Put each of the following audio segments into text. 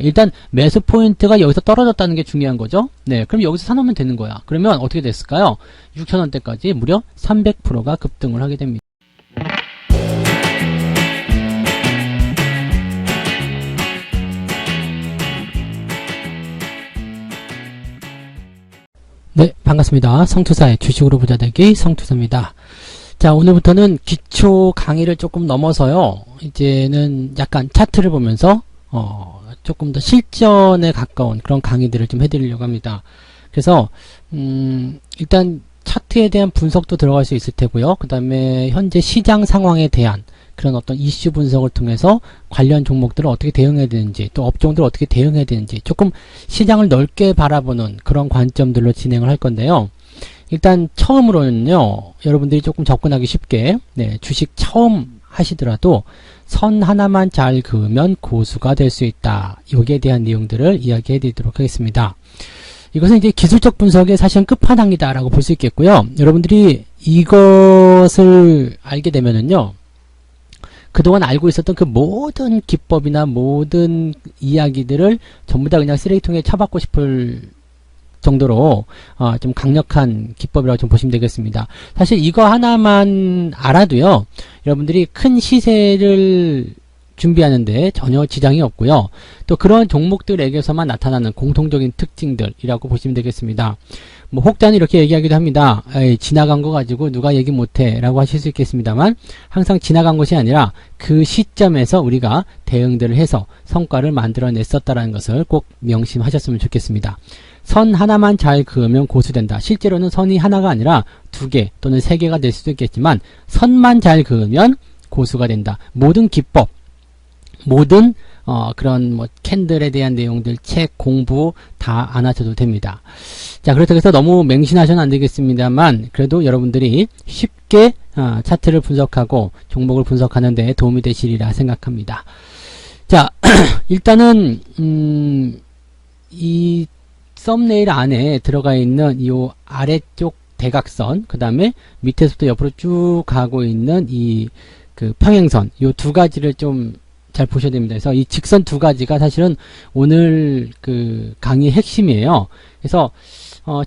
일단 매수 포인트가 여기서 떨어졌다는 게 중요한 거죠. 네, 그럼 여기서 사놓으면 되는 거야. 그러면 어떻게 됐을까요? 6,000원대까지 무려 300%가 급등을 하게 됩니다. 네, 반갑습니다. 성투사의 주식으로 부자 되기 성투사입니다. 자, 오늘부터는 기초 강의를 조금 넘어서요. 이제는 약간 차트를 보면서 조금 더 실전에 가까운 그런 강의들을 좀 해드리려고 합니다. 그래서 일단 차트에 대한 분석도 들어갈 수 있을 테고요. 그 다음에 현재 시장 상황에 대한 그런 어떤 이슈 분석을 통해서 관련 종목들을 어떻게 대응해야 되는지, 또 업종들을 어떻게 대응해야 되는지 조금 시장을 넓게 바라보는 그런 관점들로 진행을 할 건데요. 일단 처음으로는요, 여러분들이 조금 접근하기 쉽게, 네, 주식 처음 하시더라도 선 하나만 잘 그으면 고수가 될 수 있다. 여기에 대한 내용들을 이야기해 드리도록 하겠습니다. 이것은 이제 기술적 분석의 사실은 끝판왕이다 라고 볼 수 있겠고요. 여러분들이 이것을 알게 되면은요, 그동안 알고 있었던 그 모든 기법이나 모든 이야기들을 전부 다 그냥 쓰레기통에 쳐박고 싶을 정도로 좀 강력한 기법이라고 좀 보시면 되겠습니다. 사실 이거 하나만 알아도요, 여러분들이 큰 시세를 준비하는데 전혀 지장이 없고요. 또 그런 종목들에게서만 나타나는 공통적인 특징들이라고 보시면 되겠습니다. 뭐 혹자는 이렇게 얘기하기도 합니다. 에이, 지나간 거 가지고 누가 얘기 못해 라고 하실 수 있겠습니다만, 항상 지나간 것이 아니라 그 시점에서 우리가 대응들을 해서 성과를 만들어냈었다는 것을 꼭 명심하셨으면 좋겠습니다. 선 하나만 잘 그으면 고수된다. 실제로는 선이 하나가 아니라 2개 또는 3개가 될 수도 있겠지만 선만 잘 그으면 고수가 된다. 모든 기법, 모든 그런 뭐 캔들에 대한 내용들, 책, 공부 다 안 하셔도 됩니다. 자, 그렇다고 해서 너무 맹신하셔는 안 되겠습니다만, 그래도 여러분들이 쉽게 차트를 분석하고 종목을 분석하는 데 도움이 되시리라 생각합니다. 자, 일단은 이 썸네일 안에 들어가 있는 이 아래쪽 대각선, 그 다음에 밑에서부터 옆으로 쭉 가고 있는 이 그 평행선, 이 두 가지를 좀 잘 보셔야 됩니다. 그래서 이 직선 두 가지가 사실은 오늘 그 강의의 핵심이에요. 그래서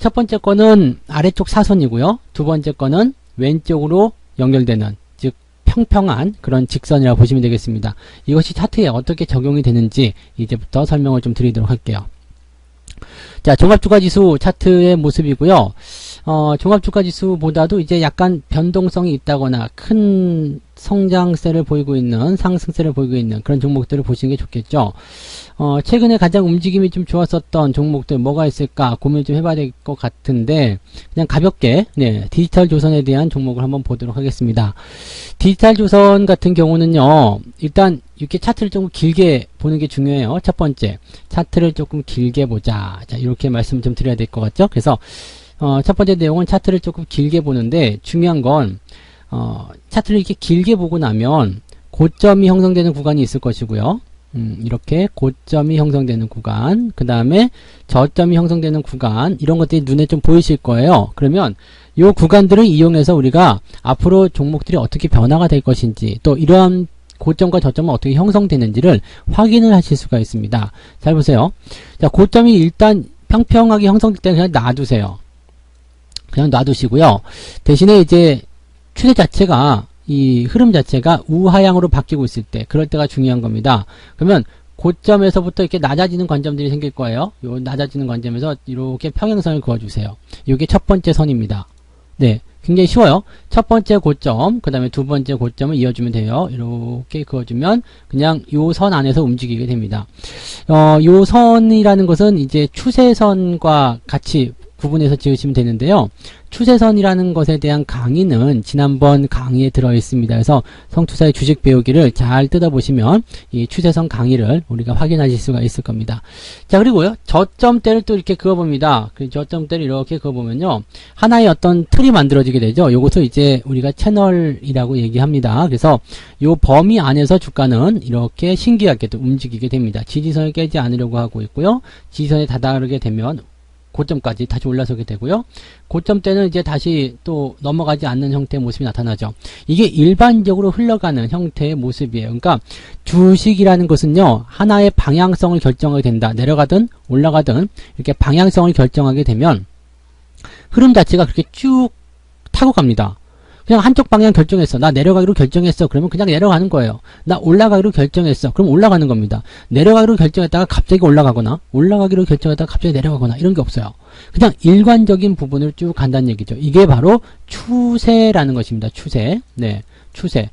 첫 번째 거는 아래쪽 사선이고요. 두 번째 거는 왼쪽으로 연결되는, 즉 평평한 그런 직선이라고 보시면 되겠습니다. 이것이 차트에 어떻게 적용이 되는지 이제부터 설명을 좀 드리도록 할게요. 자, 종합주가지수 차트의 모습이고요. 종합주가지수보다도 이제 약간 변동성이 있다거나 큰 성장세를 보이고 있는, 상승세를 보이고 있는 그런 종목들을 보시는 게 좋겠죠. 최근에 가장 움직임이 좀 좋았었던 종목들 뭐가 있을까 고민을 좀 해봐야 될 것 같은데, 그냥 가볍게, 네, 디지털조선에 대한 종목을 한번 보도록 하겠습니다. 디지털조선 같은 경우는요, 일단 이렇게 차트를 조금 길게 보는 게 중요해요. 첫 번째, 차트를 조금 길게 보자. 자, 이렇게 말씀 좀 드려야 될 것 같죠? 그래서 첫 번째 내용은 차트를 조금 길게 보는데, 중요한 건 차트를 이렇게 길게 보고 나면 고점이 형성되는 구간이 있을 것이고요. 이렇게 고점이 형성되는 구간, 그 다음에 저점이 형성되는 구간, 이런 것들이 눈에 좀 보이실 거예요. 그러면 이 구간들을 이용해서 우리가 앞으로 종목들이 어떻게 변화가 될 것인지, 또 이러한 고점과 저점은 어떻게 형성되는지를 확인을 하실 수가 있습니다. 잘 보세요. 자, 고점이 일단 평평하게 형성될 때는 그냥 놔두세요. 그냥 놔두시고요. 대신에 이제 추세 자체가, 이 흐름 자체가 우하향으로 바뀌고 있을 때, 그럴 때가 중요한 겁니다. 그러면 고점에서부터 이렇게 낮아지는 관점들이 생길 거예요. 요 낮아지는 관점에서 이렇게 평행선을 그어주세요. 이게 첫 번째 선입니다. 네, 굉장히 쉬워요. 첫 번째 고점, 그 다음에 두 번째 고점을 이어주면 돼요. 이렇게 그어주면 그냥 요 선 안에서 움직이게 됩니다. 요 선이라는 것은 이제 추세선과 같이 구분해서 지으시면 되는데요. 추세선이라는 것에 대한 강의는 지난번 강의에 들어 있습니다. 그래서 성투사의 주식 배우기를 잘 뜯어보시면 이 추세선 강의를 우리가 확인하실 수가 있을 겁니다. 자, 그리고요, 저점대를 또 이렇게 그어봅니다. 그 저점대를 이렇게 그어보면요, 하나의 어떤 틀이 만들어지게 되죠. 요것을 이제 우리가 채널이라고 얘기합니다. 그래서 요 범위 안에서 주가는 이렇게 신기하게도 움직이게 됩니다. 지지선을 깨지 않으려고 하고 있고요. 지지선에 다다르게 되면 고점까지 다시 올라서게 되고요. 고점 때는 이제 다시 또 넘어가지 않는 형태의 모습이 나타나죠. 이게 일반적으로 흘러가는 형태의 모습이에요. 그러니까 주식이라는 것은요, 하나의 방향성을 결정하게 된다. 내려가든 올라가든 이렇게 방향성을 결정하게 되면 흐름 자체가 그렇게 쭉 타고 갑니다. 그냥 한쪽 방향 결정했어. 나 내려가기로 결정했어. 그러면 그냥 내려가는 거예요. 나 올라가기로 결정했어. 그럼 올라가는 겁니다. 내려가기로 결정했다가 갑자기 올라가거나 올라가기로 결정했다가 갑자기 내려가거나 이런 게 없어요. 그냥 일관적인 부분을 쭉 간다는 얘기죠. 이게 바로 추세라는 것입니다. 추세. 네, 추세.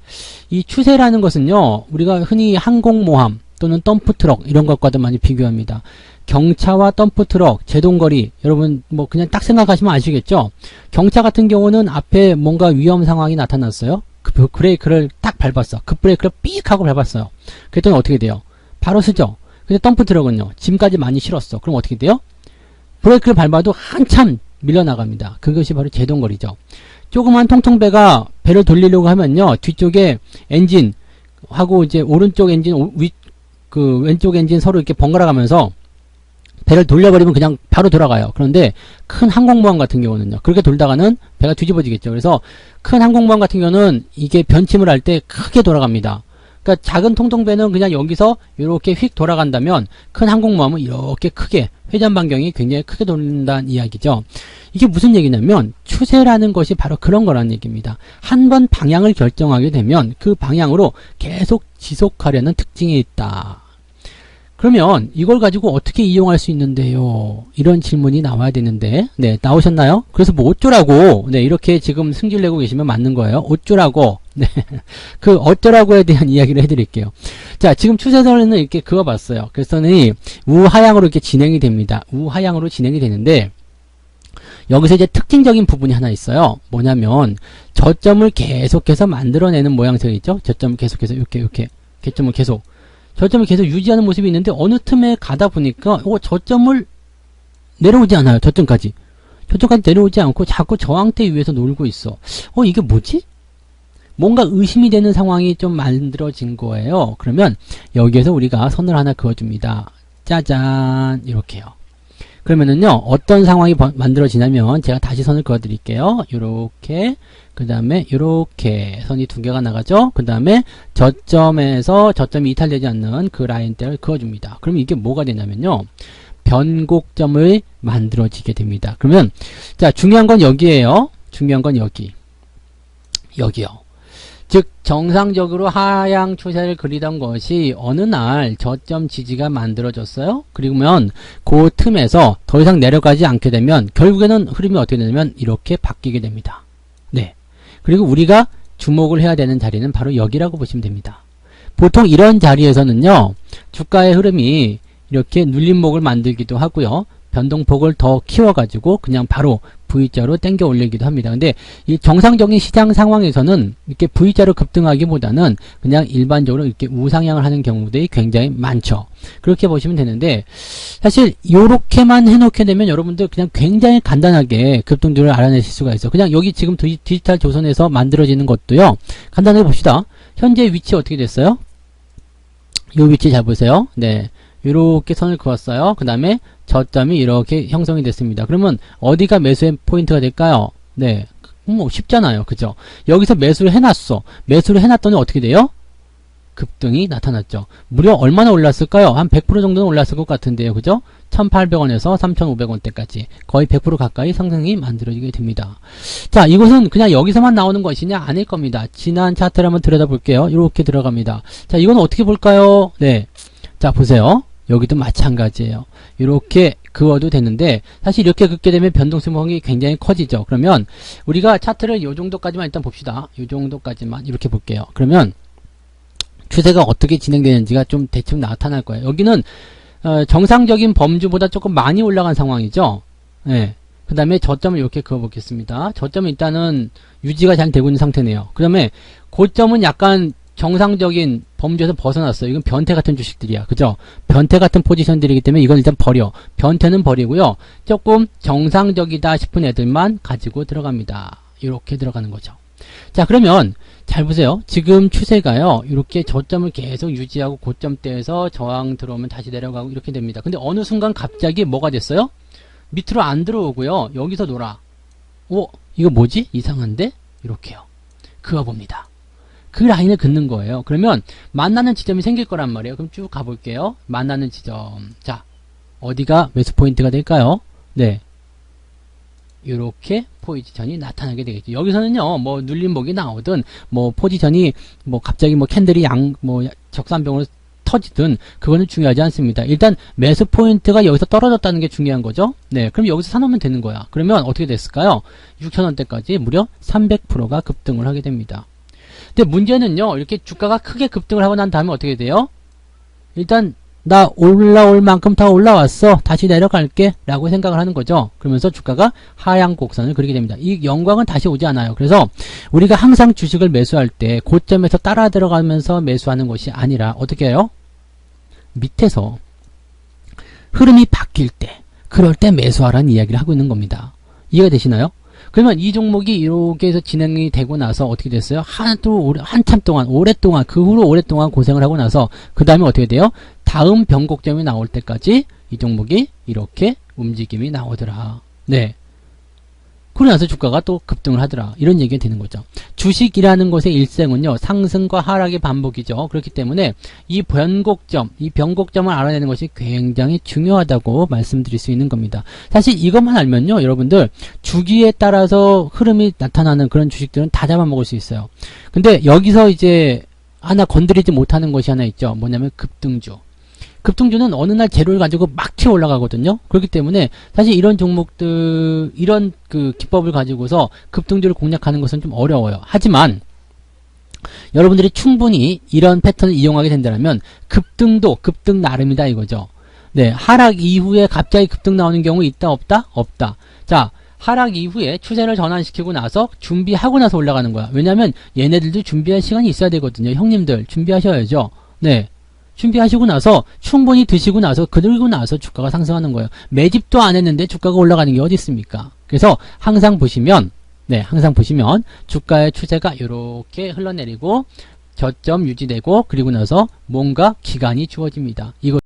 이 추세라는 것은요, 우리가 흔히 항공모함 또는 덤프트럭 이런 것과도 많이 비교합니다. 경차와 덤프트럭, 제동거리, 여러분 뭐 그냥 딱 생각하시면 아시겠죠? 경차 같은 경우는 앞에 뭔가 위험 상황이 나타났어요. 그 브레이크를 딱 밟았어. 급브레이크를 삑 하고 밟았어요. 그랬더니 어떻게 돼요? 바로 쓰죠. 근데 덤프트럭은요, 짐까지 많이 실었어. 그럼 어떻게 돼요? 브레이크를 밟아도 한참 밀려나갑니다. 그것이 바로 제동거리죠. 조그만 통통배가 배를 돌리려고 하면요, 뒤쪽에 엔진 하고 이제 오른쪽 엔진, 왼쪽 엔진 서로 이렇게 번갈아 가면서 배를 돌려버리면 그냥 바로 돌아가요. 그런데 큰 항공모함 같은 경우는요, 그렇게 돌다가는 배가 뒤집어지겠죠. 그래서 큰 항공모함 같은 경우는 이게 변침을 할 때 크게 돌아갑니다. 그러니까 작은 통통배는 그냥 여기서 이렇게 휙 돌아간다면 큰 항공모함은 이렇게 크게 회전 반경이 굉장히 크게 돌린다는 이야기죠. 이게 무슨 얘기냐면 추세라는 것이 바로 그런 거라는 얘기입니다. 한 번 방향을 결정하게 되면 그 방향으로 계속 지속하려는 특징이 있다. 그러면 이걸 가지고 어떻게 이용할 수 있는데요? 이런 질문이 나와야 되는데, 네, 나오셨나요? 그래서 뭐 어쩌라고, 네, 이렇게 지금 승질 내고 계시면 맞는 거예요. 어쩌라고, 네, 그 어쩌라고에 대한 이야기를 해드릴게요. 자, 지금 추세선을 이렇게 그어봤어요. 그래서는 우하향으로 이렇게 진행이 됩니다. 우하향으로 진행이 되는데, 여기서 이제 특징적인 부분이 하나 있어요. 뭐냐면, 저점을 계속해서 만들어내는 모양새이죠? 저점을 계속해서, 이렇게, 개점을 계속. 저점을 계속 유지하는 모습이 있는데 어느 틈에 가다 보니까 저점을 내려오지 않아요. 저점까지 내려오지 않고 자꾸 저항대 위에서 놀고 있어. 이게 뭐지? 뭔가 의심이 되는 상황이 좀 만들어진 거예요. 그러면 여기에서 우리가 선을 하나 그어줍니다. 짜잔, 이렇게요. 그러면은요, 어떤 상황이 만들어지냐면 제가 다시 선을 그어 드릴게요. 요렇게, 그 다음에 요렇게 선이 두 개가 나가죠. 그 다음에 저점에서 저점이 이탈되지 않는 그 라인대를 그어줍니다. 그러면 이게 뭐가 되냐면요, 변곡점을 만들어지게 됩니다. 그러면 자, 중요한 건 여기에요. 중요한 건 여기요. 즉 정상적으로 하향 추세를 그리던 것이 어느 날 저점 지지가 만들어졌어요. 그러면 그 틈에서 더 이상 내려가지 않게 되면 결국에는 흐름이 어떻게 되냐면 이렇게 바뀌게 됩니다. 네. 그리고 우리가 주목을 해야 되는 자리는 바로 여기라고 보시면 됩니다. 보통 이런 자리에서는요, 주가의 흐름이 이렇게 눌림목을 만들기도 하고요, 변동폭을 더 키워가지고 그냥 바로 V자로 당겨 올리기도 합니다. 근데 이 정상적인 시장 상황에서는 이렇게 V자로 급등하기보다는 그냥 일반적으로 이렇게 우상향을 하는 경우들이 굉장히 많죠. 그렇게 보시면 되는데, 사실 요렇게만 해놓게 되면 여러분들 그냥 굉장히 간단하게 급등률을 알아내실 수가 있어요. 그냥 여기 지금 디지털 조선에서 만들어지는 것도요, 간단하게 봅시다. 현재 위치 어떻게 됐어요? 요 위치 잘 보세요. 네. 이렇게 선을 그었어요. 그 다음에 저점이 이렇게 형성이 됐습니다. 그러면 어디가 매수의 포인트가 될까요? 네, 뭐 쉽잖아요. 그죠? 여기서 매수를 해놨어. 매수를 해놨더니 어떻게 돼요? 급등이 나타났죠. 무려 얼마나 올랐을까요? 한 100% 정도는 올랐을 것 같은데요. 그죠? 1,800원에서 3,500원대까지 거의 100% 가까이 상승이 만들어지게 됩니다. 자, 이것은 그냥 여기서만 나오는 것이냐? 아닐 겁니다. 지난 차트를 한번 들여다볼게요. 이렇게 들어갑니다. 자, 이건 어떻게 볼까요? 네, 자, 보세요. 여기도 마찬가지예요. 이렇게 그어도 되는데, 사실 이렇게 긋게 되면 변동성이 굉장히 커지죠. 그러면 우리가 차트를 요 정도까지만 일단 봅시다. 요 정도까지만 이렇게 볼게요. 그러면 추세가 어떻게 진행되는지가 좀 대충 나타날 거예요. 여기는 정상적인 범주보다 조금 많이 올라간 상황이죠. 네. 그 다음에 저점을 이렇게 그어 보겠습니다. 저점은 일단은 유지가 잘 되고 있는 상태네요. 그 다음에 고점은 약간 정상적인 범주에서 벗어났어요. 이건 변태 같은 주식들이야. 그죠? 변태 같은 포지션들이기 때문에 이건 일단 버려. 변태는 버리고요, 조금 정상적이다 싶은 애들만 가지고 들어갑니다. 이렇게 들어가는 거죠. 자, 그러면 잘 보세요. 지금 추세가요, 이렇게 저점을 계속 유지하고 고점대에서 저항 들어오면 다시 내려가고 이렇게 됩니다. 근데 어느 순간 갑자기 뭐가 됐어요? 밑으로 안 들어오고요. 여기서 놀아. 이거 뭐지? 이상한데? 이렇게요. 그어봅니다. 그 라인을 긋는 거예요. 그러면 만나는 지점이 생길 거란 말이에요. 그럼 쭉 가볼게요. 만나는 지점. 자, 어디가 매수 포인트가 될까요? 네. 이렇게 포지션이 나타나게 되겠죠. 여기서는요, 뭐 눌림목이 나오든, 뭐 포지션이 뭐 갑자기 뭐 캔들이 적산병으로 터지든 그거는 중요하지 않습니다. 일단 매수 포인트가 여기서 떨어졌다는 게 중요한 거죠. 네, 그럼 여기서 사놓으면 되는 거야. 그러면 어떻게 됐을까요? 6,000원대까지 무려 300%가 급등을 하게 됩니다. 근데 문제는요, 이렇게 주가가 크게 급등을 하고 난 다음에 어떻게 돼요? 일단 나 올라올 만큼 다 올라왔어. 다시 내려갈게. 라고 생각을 하는 거죠. 그러면서 주가가 하향 곡선을 그리게 됩니다. 이 영광은 다시 오지 않아요. 그래서 우리가 항상 주식을 매수할 때 고점에서 따라 들어가면서 매수하는 것이 아니라 어떻게 해요? 밑에서 흐름이 바뀔 때, 그럴 때 매수하라는 이야기를 하고 있는 겁니다. 이해가 되시나요? 그러면 이 종목이 이렇게 해서 진행이 되고 나서 어떻게 됐어요? 한참 동안, 오랫동안, 그 후로 오랫동안 고생을 하고 나서 그 다음에 어떻게 돼요? 다음 변곡점이 나올 때까지 이 종목이 이렇게 움직임이 나오더라. 네. 그러고 나서 주가가 또 급등을 하더라. 이런 얘기가 되는 거죠. 주식이라는 것의 일생은요, 상승과 하락의 반복이죠. 그렇기 때문에 이 변곡점을 알아내는 것이 굉장히 중요하다고 말씀드릴 수 있는 겁니다. 사실 이것만 알면요, 여러분들 주기에 따라서 흐름이 나타나는 그런 주식들은 다 잡아먹을 수 있어요. 근데 여기서 이제 하나 건드리지 못하는 것이 하나 있죠. 뭐냐면 급등주. 급등주는 어느 날 재료를 가지고 막 튀어 올라가거든요. 그렇기 때문에 사실 이런 종목들, 이런 그 기법을 가지고서 급등주를 공략하는 것은 좀 어려워요. 하지만 여러분들이 충분히 이런 패턴을 이용하게 된다면 급등도 급등 나름이다 이거죠. 네, 하락 이후에 갑자기 급등 나오는 경우 있다 없다? 없다. 자, 하락 이후에 추세를 전환시키고 나서 준비하고 나서 올라가는 거야. 왜냐면 얘네들도 준비할 시간이 있어야 되거든요. 형님들 준비하셔야죠. 네. 준비하시고 나서 충분히 드시고 나서 그리고 나서 주가가 상승하는 거예요. 매집도 안 했는데 주가가 올라가는 게 어디 있습니까? 그래서 항상 보시면 주가의 추세가 이렇게 흘러내리고 저점 유지되고 그리고 나서 뭔가 기간이 주어집니다. 이거